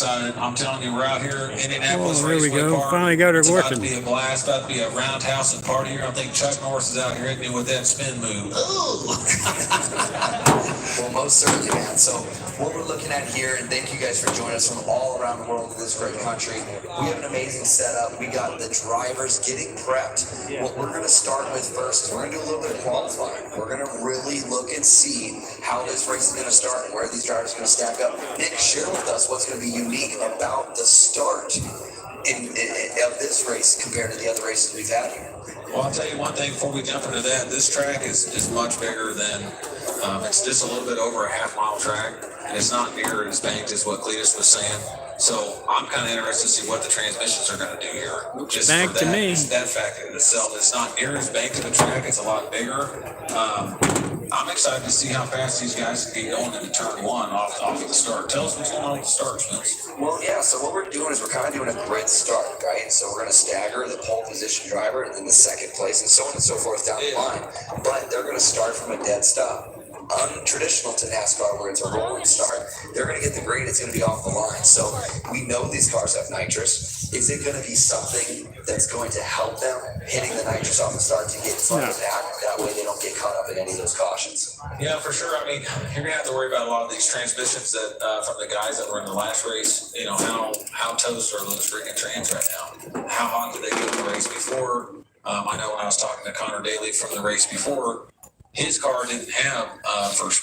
excited. I'm telling you, we're out here in Indianapolis Here we Raceway go. Park. Finally got her It's about to working. be a blast. About to be a roundhouse and party here. I think Chuck Norris is out here hitting me with that spin move. Well, most certainly, man. So what we're looking at here, and thank you guys for joining us from all around the world in this great country. We have an amazing setup. We got the drivers getting prepped. What we're going to start with first is we're going to do a little bit of qualifying. We're going to really look and see how this race is going to start and where these drivers are going to stack up. Nick, share with us what's going to be unique about the start of this race compared to the other races we've had here. Well, I'll tell you one thing before we jump into that. This track is much bigger than, it's just a little bit over a half-mile track, and it's not near as banked as what Cletus was saying. So I'm kind of interested to see what the transmissions are going to do here. Just banked for to me. that fact in itself, it's not near as banked to the track. It's a lot bigger. I'm excited to see how fast these guys can get going into turn one off of the start. Tell us what's going on with the start, Spence. Well, yeah, so what we're doing is we're kind of doing a grid start, right? So we're going to stagger the pole position driver and then the second place and so on and so forth down the line. But they're going to start from a dead stop. Untraditional to NASCAR where it's a rolling start. They're going to get the green, it's going to be off the line. So we know these cars have nitrous. Is it going to be something that's going to help them hitting the nitrous off the start to get in front of the pack? That way they don't get caught up in any of those cautions. Yeah, for sure. I mean, you're going to have to worry about a lot of these transmissions that from the guys that were in the last race. You know, how toast are those freaking trans right now? How hot did they get in the race before? I know when I was talking to Connor Daly from the race before, his car didn't have first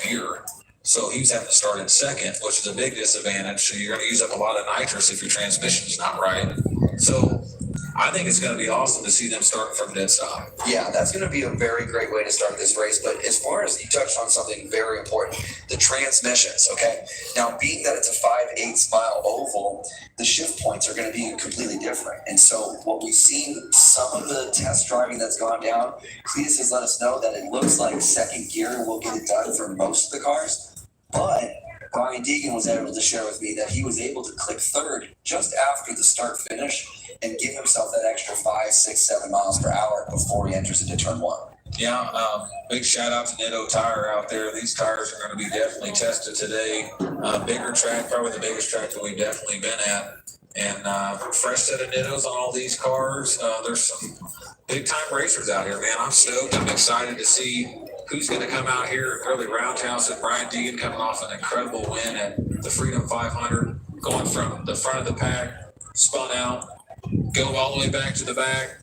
gear, so he was having to start in second, which is a big disadvantage. So you're going to use up a lot of nitrous if your transmission is not right. So I think it's going to be awesome to see them start from dead stop. Yeah, that's going to be a very great way to start this race. But as far as you touched on something very important, the transmissions, okay? Now, being that it's a 5/8 mile oval, the shift points are going to be completely different. And so what we've seen, some of the test driving that's gone down, Cletus has let us know that it looks like second gear will get it done for most of the cars. But Brian Deegan was able to share with me that he was able to click third just after the start finish and give himself that extra 5, 6, 7 miles per hour before he enters into turn one. Yeah, big shout out to Nitto Tire out there. These tires are going to be definitely tested today. Bigger track, probably the biggest track that we've definitely been at. And fresh set of Nittos on all these cars. There's some big time racers out here, man. I'm stoked. I'm excited to see who's going to come out here early roundhouse. And Brian Deegan coming off an incredible win at the Freedom 500, going from the front of the pack, spun out, go all the way back to the back,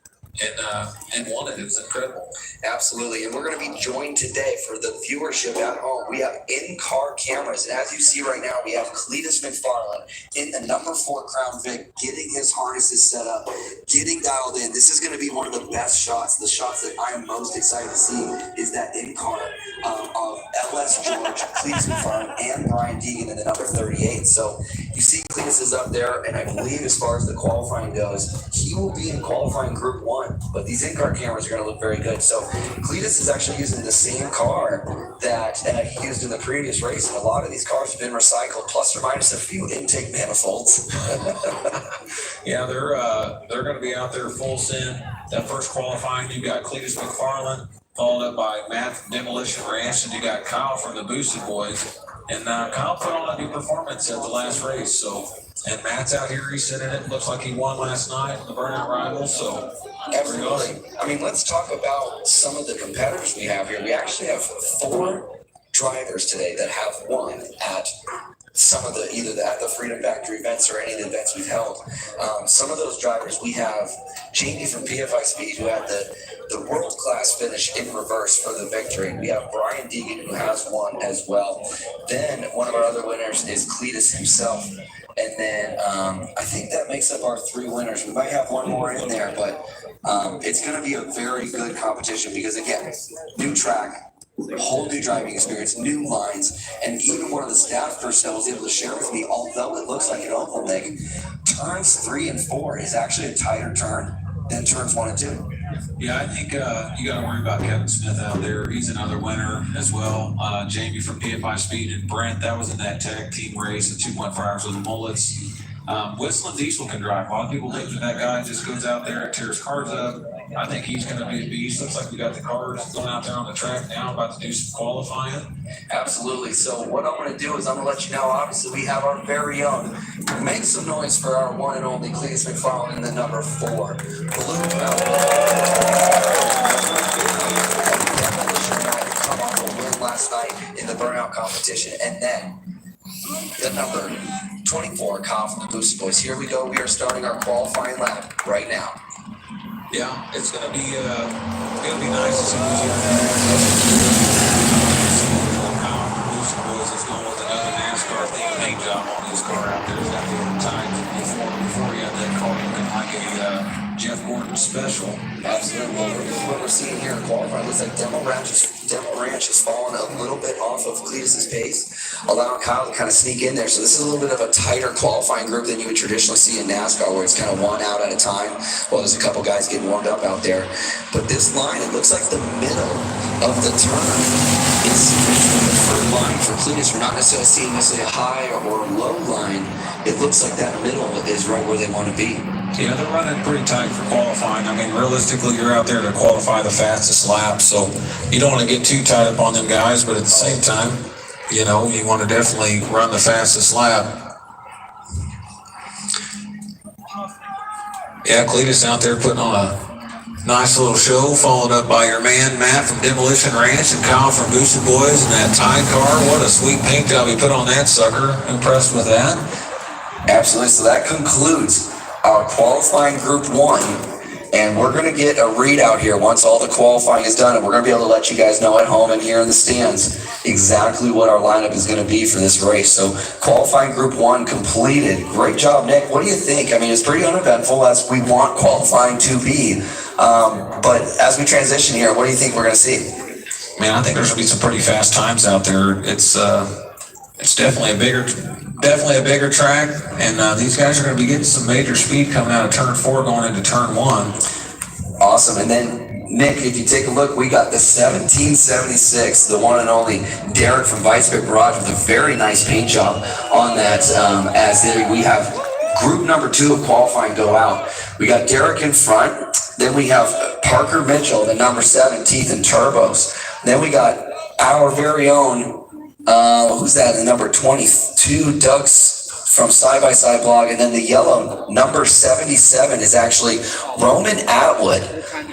and won it. It was incredible. Absolutely. And we're going to be joined today for the viewership at home. We have in-car cameras. And as you see right now, we have Cletus McFarland in the number 4 Crown Vic, getting his harnesses set up, getting dialed in. This is going to be one of the best shots. The shots that I am most excited to see is that in-car of LS George, Cletus McFarland, and Brian Deegan in the number 38. So you see Cletus is up there, and I believe as far as the qualifying goes, he will be in qualifying Group 1. But these in-car cameras are going to look very good. So Cletus is actually using the same car that he used in the previous race. And a lot of these cars have been recycled, plus or minus a few intake manifolds. Yeah, they're going to be out there full send. That first qualifying, you got Cletus McFarland, followed up by Matt from Demolition Ranch, and you got Kyle from the Boosted Boys. And Kyle put on a new performance at the last race. So, and Matt's out here. He's sitting it. Looks like he won last night in the Burnout Rivals. So, absolutely. I mean, let's talk about some of the competitors we have here. We actually have 4 drivers today that have won at some of the at the Freedom Factory events or any of the events we've held. Some of those drivers, we have Jamie from PFI Speed, who had the world-class finish in reverse for the victory. We have Brian Deegan, who has won as well. Then one of our other winners is Cletus himself. And then I think that makes up our 3 winners. We might have one more in there, but it's going to be a very good competition because, again, new track, whole new driving experience, new lines, and even one of the staff personnel was able to share with me, although it looks like an oval leg, turns 3 and 4 is actually a tighter turn than turns 1 and 2. Yeah, I think you got to worry about Kevin Smith out there. He's another winner as well. Jamie from PFI Speed and Brent, that was in that tag team race, the 2.5 hours with the Mullets. Whistling Diesel can drive. A lot of people think that guy just goes out there and tears cars up. I think he's going to be a beast. Looks like we got the cars going out there on the track now, about to do some qualifying. Absolutely. So what I'm going to do is I'm going to let you know, obviously, we have our very own. Make some noise for our one and only Cletus McFarland in the number 4. Blue Mountain. Come off a win last night in the burnout competition. And then the number 24, Kyle from the Boosted Boys. Here we go. We are starting our qualifying lap right now. Yeah, it's gonna be nice to see Boys is going with another NASCAR themed paint job on his car out there. He's got the tires before you had that car looking like a Jeff Gordon special. Absolutely. Well, what we're seeing here in qualifying looks like Demo Ranch has fallen a little bit off of Cletus's pace, allowing Kyle to kind of sneak in there. So this is a little bit of a tighter qualifying group than you would traditionally see in NASCAR, where it's kind of one out at a time while there's a couple guys getting warmed up out there. But this line, it looks like the middle of the turn is the preferred line for Cletus. We're not necessarily seeing necessarily a high or low line. It looks like that middle is right where they want to be. Yeah, they're running pretty tight for qualifying. I mean, realistically, you're out there to qualify the fastest lap, so you don't want to get too tight up on them guys, but at the same time, you know, you want to definitely run the fastest lap. Yeah, Cletus out there putting on a nice little show, followed up by your man, Matt from Demolition Ranch and Kyle from Boosted Boys and that Tide car. What a sweet paint job he put on that sucker. Impressed with that. Absolutely. So that concludes our qualifying group 1, and we're going to get a readout here once all the qualifying is done, and we're going to be able to let you guys know at home and here in the stands exactly what our lineup is going to be for this race. So qualifying group 1 completed. Great job, Nick. What do you think? I mean, it's pretty uneventful, as we want qualifying to be, but as we transition here, what do you think we're going to see? Man, I think there's going to be some pretty fast times out there. It's definitely a bigger track, and these guys are going to be getting some major speed coming out of turn 4 going into turn 1. Awesome. And then, Nick, if you take a look, we got the 1776, the one and only Derek from Weisbeck Garage with a very nice paint job on that. As we have group number 2 of qualifying go out. We got Derek in front. Then we have Parker Mitchell, the number 7, Teeth and Turbos. Then we got our very own who's that? The number 22, Doug's from Side by Side blog, and then the yellow number 77 is actually Roman Atwood.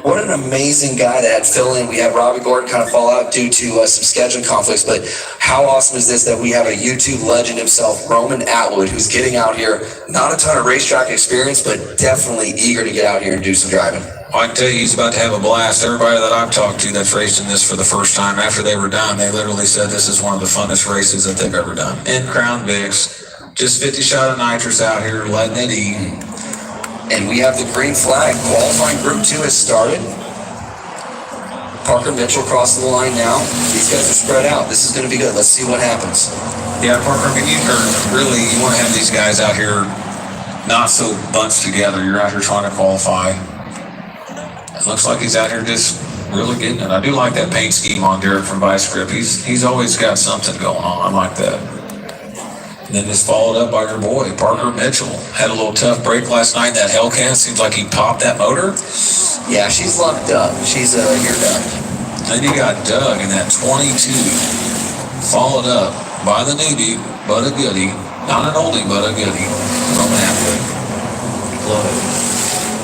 What an amazing guy that had fill in. We had Robbie Gordon kind of fall out due to some scheduling conflicts, but how awesome is this that we have a YouTube legend himself, Roman Atwood, who's getting out here, not a ton of racetrack experience, but definitely eager to get out here and do some driving. I can tell you he's about to have a blast. Everybody that I've talked to that's raced in this for the first time, after they were done, they literally said this is one of the funnest races that they've ever done. In Crown Vics, just 50 shot of nitrous out here, letting it eat. And we have the green flag. Qualifying group 2 has started. Parker Mitchell crossing the line now. These guys are spread out. This is going to be good. Let's see what happens. Yeah, Parker, you want to have these guys out here not so bunched together. You're out here trying to qualify. It looks like he's out here just really getting it. I do like that paint scheme on Derek from Vice Grip. He's always got something going on. I like that. And then just followed up by your boy, Parker Mitchell. Had a little tough break last night. That Hellcat seems like he popped that motor. Yeah, she's locked up. She's here done. Then you got Doug in that 22. Followed up by the newbie, but a goodie. Not an oldie, but a goodie. Roman Atwood. Love it.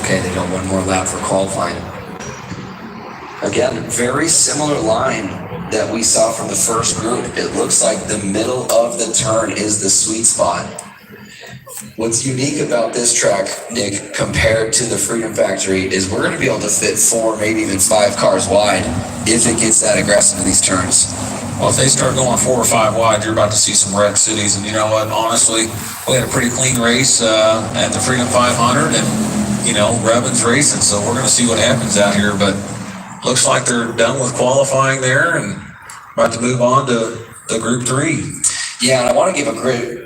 Okay, they got one more lap for qualifying. Again, very similar line that we saw from the first group. It looks like the middle of the turn is the sweet spot. What's unique about this track, Nick, compared to the Freedom Factory, is we're going to be able to fit 4, maybe even 5 cars wide if it gets that aggressive in these turns. Well, if they start going 4 or 5 wide, you're about to see some wreck cities. And you know what? Honestly, we had a pretty clean race at the Freedom 500, and Revan's racing, so we're going to see what happens out here. But looks like they're done with qualifying there and about to move on to the Group 3. Yeah, and I want to give a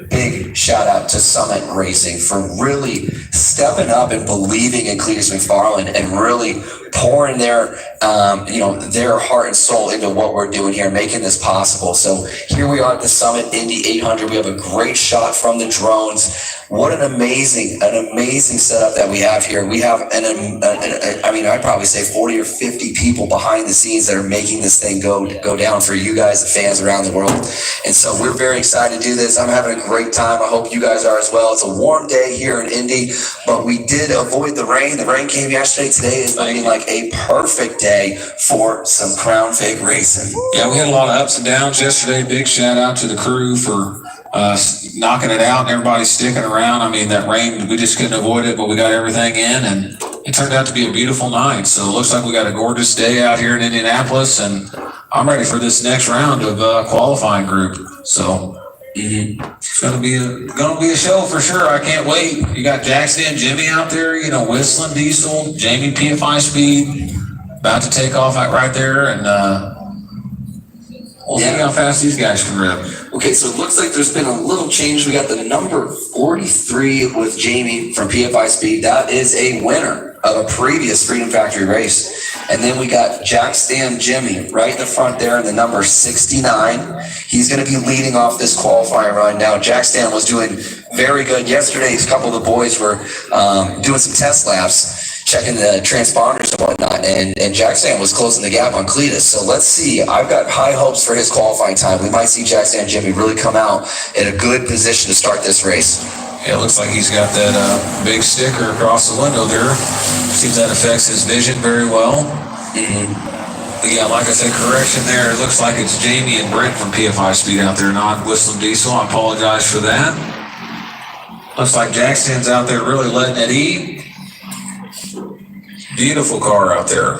big shout out to Summit Racing for really stepping up and believing in Cletus McFarland and really pouring their their heart and soul into what we're doing here, making this possible. So here we are at the Summit Indy 800. We have a great shot from the drones. What an amazing setup that we have here. We have I'd probably say 40 or 50 people behind the scenes that are making this thing go down for you guys, the fans around the world. And so we're very excited to do this. I'm having a great time. I hope you guys are as well. It's a warm day here in Indy, but we did avoid the rain. The rain came yesterday. Today is looking like a perfect day for some Crown Fig racing. Yeah, we had a lot of ups and downs yesterday. Big shout out to the crew for knocking it out and everybody sticking around. I mean, that rain, we just couldn't avoid it, but we got everything in and it turned out to be a beautiful night. So it looks like we got a gorgeous day out here in Indianapolis, and I'm ready for this next round of qualifying group. So it's gonna be a show for sure. I can't wait. You got Jackson, Jimmy out there, Whistling Diesel, Jamie PFI Speed, about to take off right there, and we'll see how fast these guys can rip. Okay, so it looks like there's been a little change. We got the number 43 with Jamie from PFI Speed. That is a winner of a previous Freedom Factory race. And then we got Jack Stam Jimmy right in the front there in the number 69. He's going to be leading off this qualifying run. Now, Jack Stam was doing very good yesterday. A couple of the boys were doing some test laps, checking the transponders and whatnot, and Jack Stam was closing the gap on Cletus. So let's see. I've got high hopes for his qualifying time. We might see Jack Stam Jimmy really come out in a good position to start this race. Yeah, it looks like he's got that big sticker across the window there. Seems that affects his vision very well. But yeah, like I said, correction there. It looks like it's Jamie and Brent from PFI Speed out there, not Whistling Diesel. I apologize for that. Looks like Jackson's out there really letting it eat. Beautiful car out there.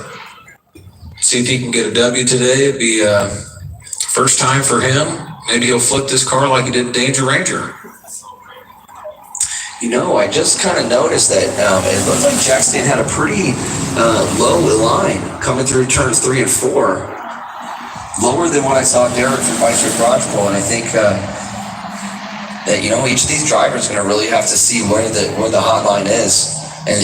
See if he can get a W today. It'd be first time for him. Maybe he'll flip this car like he did Danger Ranger. I just kind of noticed that it looked like Jack Stam had a pretty low line coming through turns 3 and 4. Lower than what I saw Derek from Vice Garage Bowl, and I think that each of these drivers is going to really have to see where the hot line is. And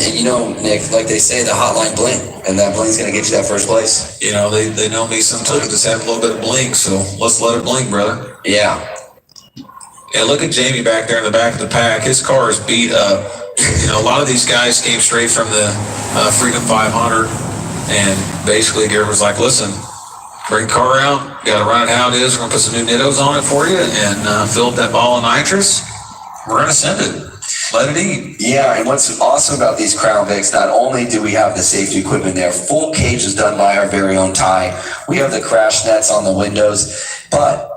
Nick, like they say, the hotline blink, and that blink's going to get you that first place. They know me sometimes just have a little bit of blink, so let's let it blink, brother. Yeah. Yeah, look at Jamie back there in the back of the pack. His car is beat up. A lot of these guys came straight from the Freedom 500, and basically Garrett was like, listen, bring the car out, got to run it how it is. We're going to put some new nittos on it for you and fill up that ball of nitrous. We're going to send it. Let it eat. Yeah, and what's awesome about these Crown Vics, not only do we have the safety equipment there, full cage is done by our very own Ty. We have the crash nets on the windows, but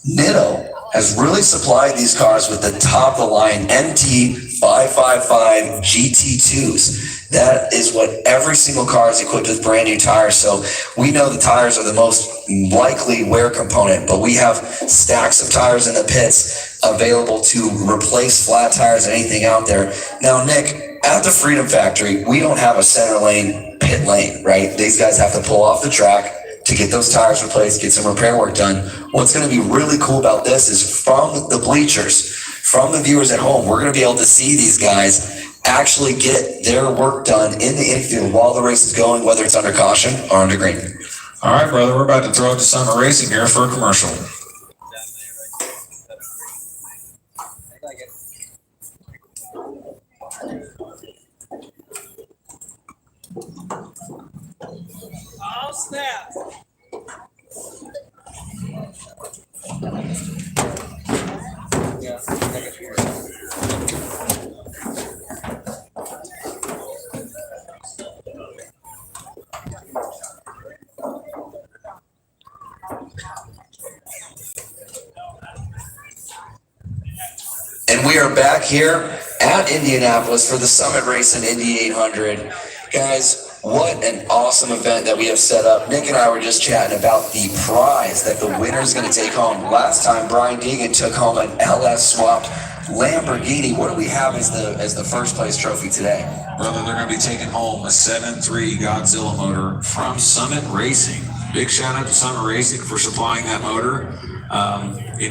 Nitto has really supplied these cars with the top-of-the-line MT555 GT2s. That is what every single car is equipped with, brand new tires. So we know the tires are the most likely wear component, but we have stacks of tires in the pits available to replace flat tires and anything out there. Now, Nick, at the Freedom Factory, we don't have a center lane pit lane, right? These guys have to pull off the track to get those tires replaced, get some repair work done. What's going to be really cool about this is from the bleachers, from the viewers at home, we're going to be able to see these guys actually get their work done in the infield while the race is going, whether it's under caution or under green. All right, brother, we're about to throw it to Summit Racing here for a commercial. Oh, snap. And we are back here at Indianapolis for the Summit Race in Indy 800. Guys, what an awesome event that we have set up. Nick and I were just chatting about the prize that the winner is going to take home. Last time, Brian Deegan took home an LS swapped Lamborghini. What do we have as the first place trophy today? Brother, they're going to be taking home a 7.3 Godzilla motor from Summit Racing. Big shout out to Summit Racing for supplying that motor.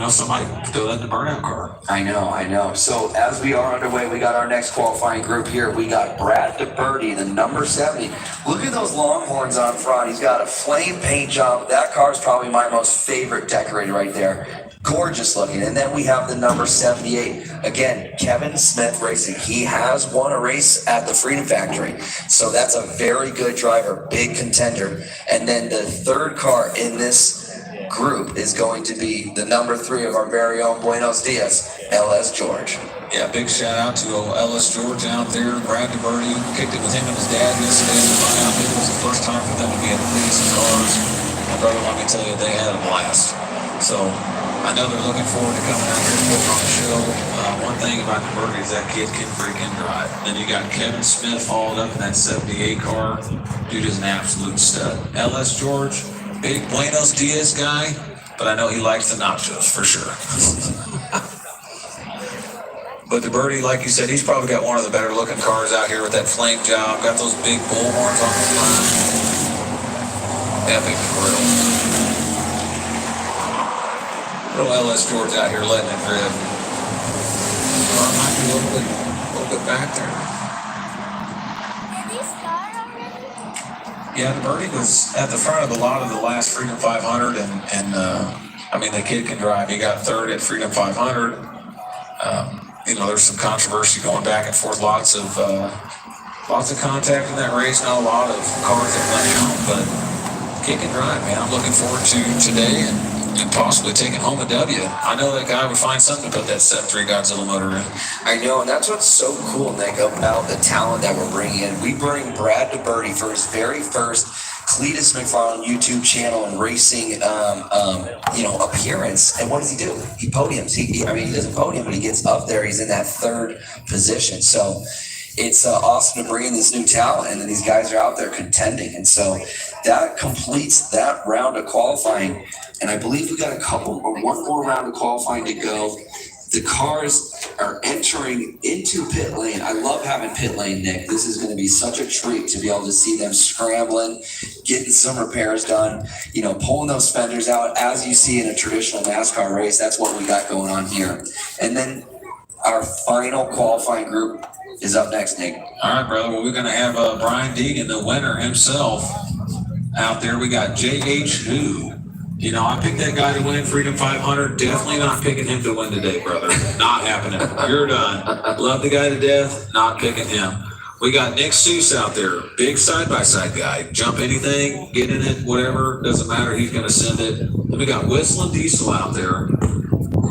somebody throw that in the burnout car. I know. So as we are underway, we got our next qualifying group here. We got Brad DeBerti, the number 70. Look at those Longhorns on front. He's got a flame paint job. That car is probably my most favorite decorated right there. Gorgeous looking. And then we have the number 78. Again, Kevin Smith Racing. He has won a race at the Freedom Factory. So that's a very good driver, big contender. And then the third car in this group is going to be the number 3 of our very own Buenos Dias, LS George. Yeah, big shout out to Ellis George out there. Brad DeBerti kicked it with him and his dad yesterday in the buyout. It was the first time for them to be able to lead some cars. My brother, let me tell you, they had a blast. So I know they're looking forward to coming out here and putting on the show. One thing about DeBerti is that kid can freaking drive. Then you got Kevin Smith hauled up in that 78 car. Dude is an absolute stud. LS George, big Buenos Dias guy, but I know he likes the nachos for sure. But DeBerti, like you said, he's probably got one of the better looking cars out here with that flame job. Got those big bullhorns on the front. Epic grill. Little LS George out here letting it rip. Car might be a little bit back there. Did he start already? Yeah, DeBerti was at the front of a lot of the last Freedom 500, and I mean, the kid can drive. He got third at Freedom 500. There's some controversy going back and forth, lots of contact in that race, not a lot of cars that went out, but kid can drive, man. I'm looking forward to today and possibly taking home a W. I know that guy would find something to put that 7.3 Godzilla motor in. I know, and that's what's so cool, Nick, about the talent that we're bringing in. We bring Brad DeBerti for his very first Cletus McFarland YouTube channel and racing, appearance. And what does he do? He podiums. He doesn't podium, but he gets up there. He's in that third position. So it's awesome to bring in this new talent, and then these guys are out there contending. And so that completes that round of qualifying. And I believe we got one more round of qualifying to go. The cars are entering into pit lane. I love having pit lane, Nick. This is going to be such a treat to be able to see them scrambling, getting some repairs done, pulling those fenders out as you see in a traditional NASCAR race. That's what we got going on here. And then our final qualifying group is up next, Nick. All right, brother. Well, we're going to have Brian Deegan, the winner himself, out there. We got J.H. Who. I picked that guy to win Freedom 500. Definitely not picking him to win today, brother. Not happening. You're done. Love the guy to death. Not picking him. We got Nick Seuss out there. Big side-by-side guy. Jump anything, get in it, whatever. Doesn't matter. He's going to send it. Then we got Whistling Diesel out there.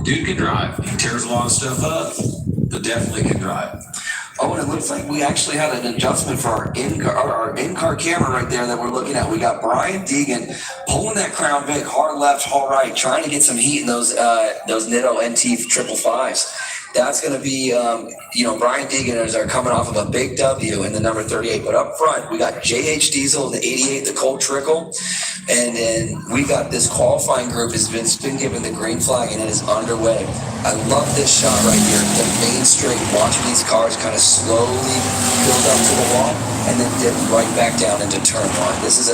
Dude can drive. He tears a lot of stuff up, but definitely can drive. Oh, and it looks like we actually had an adjustment for our in-car camera right there that we're looking at. We got Brian Deegan pulling that Crown Vic hard left, hard right, trying to get some heat in those Nitto NT 555s. That's going to be, Brian Deegan is coming off of a big W in the number 38. But up front, we got JH Diesel, the 88, the Cold Trickle. And then we got this qualifying group has been given the green flag, and it is underway. I love this shot right here, the main straight, watching these cars kind of slowly build up to the wall and then dip right back down into turn one. This is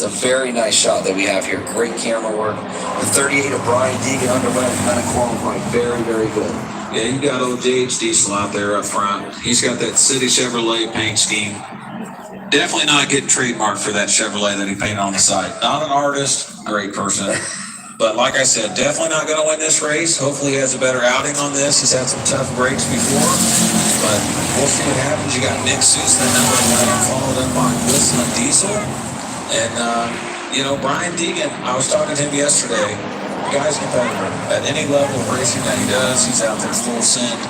a very nice shot that we have here. Great camera work. The 38 of Brian Deegan underway, kind of qualifying. Very, very good. Yeah, you got old JH Diesel out there up front. He's got that City Chevrolet paint scheme. Definitely not getting trademarked for that Chevrolet that he painted on the side. Not an artist, great person. But like I said, definitely not going to win this race. Hopefully he has a better outing on this. He's had some tough breaks before. But we'll see what happens. You got Nick Seuss, the number 1, followed up by Whistling Diesel. And, Brian Deegan, I was talking to him yesterday. The guy's a competitor. At any level of racing that he does, he's out there full send.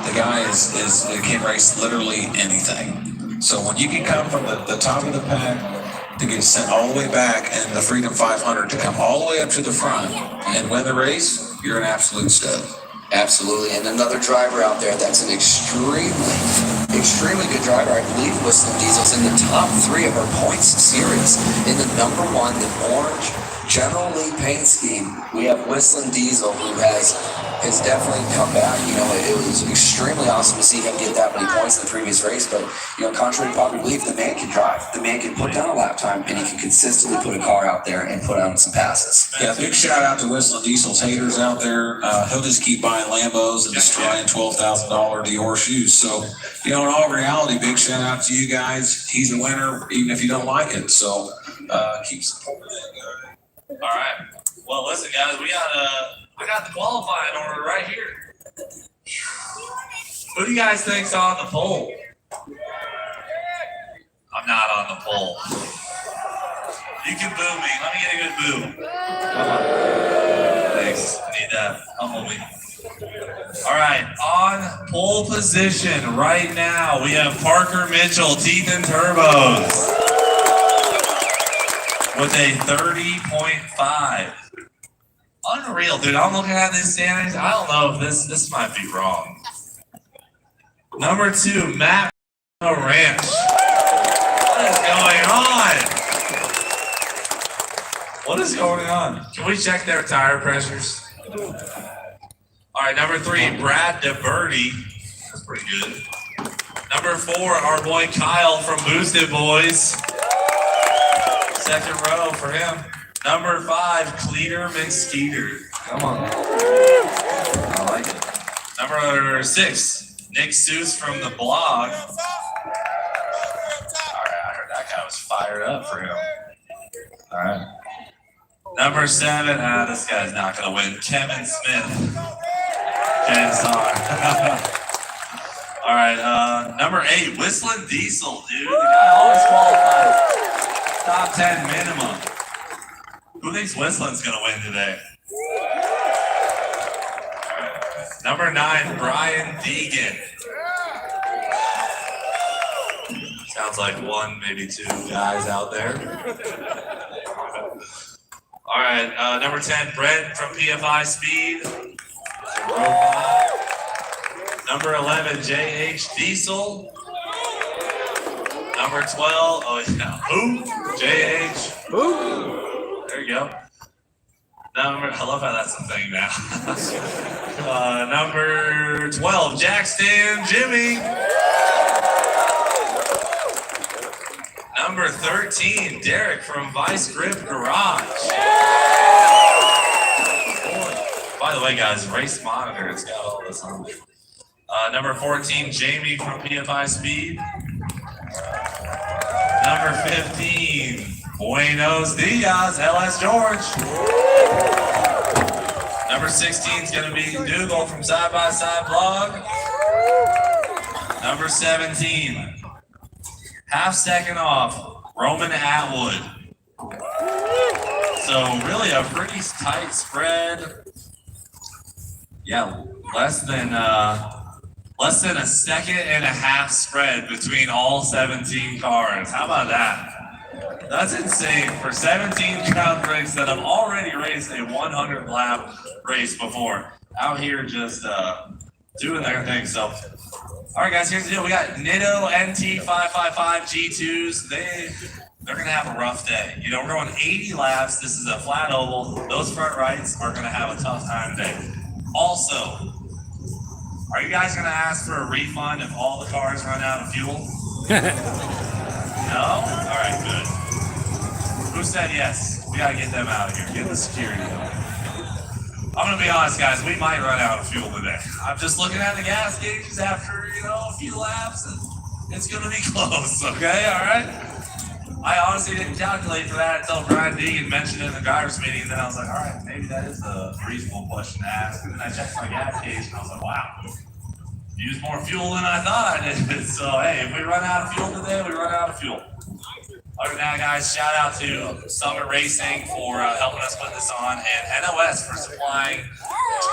The guy can race literally anything. So when you can come from the top of the pack to get sent all the way back and the Freedom 500 to come all the way up to the front and win the race, you're an absolute stud. Absolutely. And another driver out there that's an extremely good driver. I believe Whistling Diesel's in the top 3 of our points series in the number 1, the orange General Lee paint scheme, we have Whistling Diesel, who has definitely come back. You know, it was extremely awesome to see him get that many points in the previous race. But, you know, contrary to popular belief, the man can drive. The man can put down a lap time, and he can consistently put a car out there and put on some passes. Yeah, big shout out to Whistling Diesel's haters out there. He'll just keep buying Lambos and destroying $12,000 Dior shoes. So, you know, in all reality, big shout out to you guys. He's a winner, even if you don't like it. So, keep supporting that guy. All right. Well, listen, guys, I got the qualifying order right here. Who do you guys think's on the pole? I'm not on the pole. You can boo me. Let me get a good boo. Come on. Thanks. I need that. Humble me. All right. On pole position right now, we have Parker Mitchell, Teeth and Turbos, with a 30.5. Unreal, dude. I'm looking at these standings. I don't know if this might be wrong. Number 2, Matt Ranch. What is going on? What is going on? Can we check their tire pressures? All right, number 3, Brad DeBerti. That's pretty good. Number 4, our boy Kyle from Boosted Boys. Second row for him. Number 5, Cleater McSkeeter. Come on. I like it. Number 6, Nick Seuss from the blog. All right, I heard that guy was fired up for him. All right. Number 7, this guy's not going to win. Kevin Smith. Ken Star. All right, number 8, Whistling Diesel, dude. The guy always qualifies. Top 10 minimum. Who thinks Whistling's going to win today? Number 9, Brian Deegan. Sounds like 1, maybe 2 guys out there. All right, number 10, Brent from PFI Speed. Number 11, JH Diesel. Number 12, oh yeah, who? JH. Who? There you go. I love how that's a thing now. Number 12, Jackson Jimmy. Number 13, Derek from Vice Grip Garage. By the way, guys, race monitor, it's got all this on it. Number 14, Jamie from PFI Speed. Number 15, Buenos Dias, LS George. Number 16 is going to be Dougal from Side by Side Blog. Number 17, half second off, Roman Atwood. So really a pretty tight spread. Yeah, less than a second and a half spread between all 17 cars. How about that? That's insane for 17 Crown Bricks that have already raced a 100 lap race before. Out here just doing their thing. So, all right, guys, here's the deal. We got Nitto NT555 G2s. They're going to have a rough day. You know, we're going 80 laps. This is a flat oval. Those front rights are going to have a tough time today. Also, are you guys going to ask for a refund if all the cars run out of fuel? No? All right, good. Who said yes? We got to get them out of here. Get the security going. I'm going to be honest, guys. We might run out of fuel today. I'm just looking at the gas gauges after, a few laps, and it's going to be close, okay? All right? I honestly didn't calculate for that until Brian Deegan mentioned it in the drivers meeting, and then I was like, all right, maybe that is a reasonable question to ask. And then I checked my gas gauge, and I was like, wow, used more fuel than I thought I did. So, hey, if we run out of fuel today, we run out of fuel. Other than that, guys, shout out to Summit Racing for helping us put this on, and NOS for supplying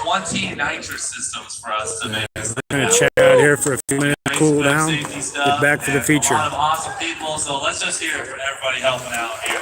20 nitrous systems for us to make this. I'm going to check out here for a few minutes, cool down, get back for the feature. A lot of awesome people, so let's just hear it for everybody helping out here.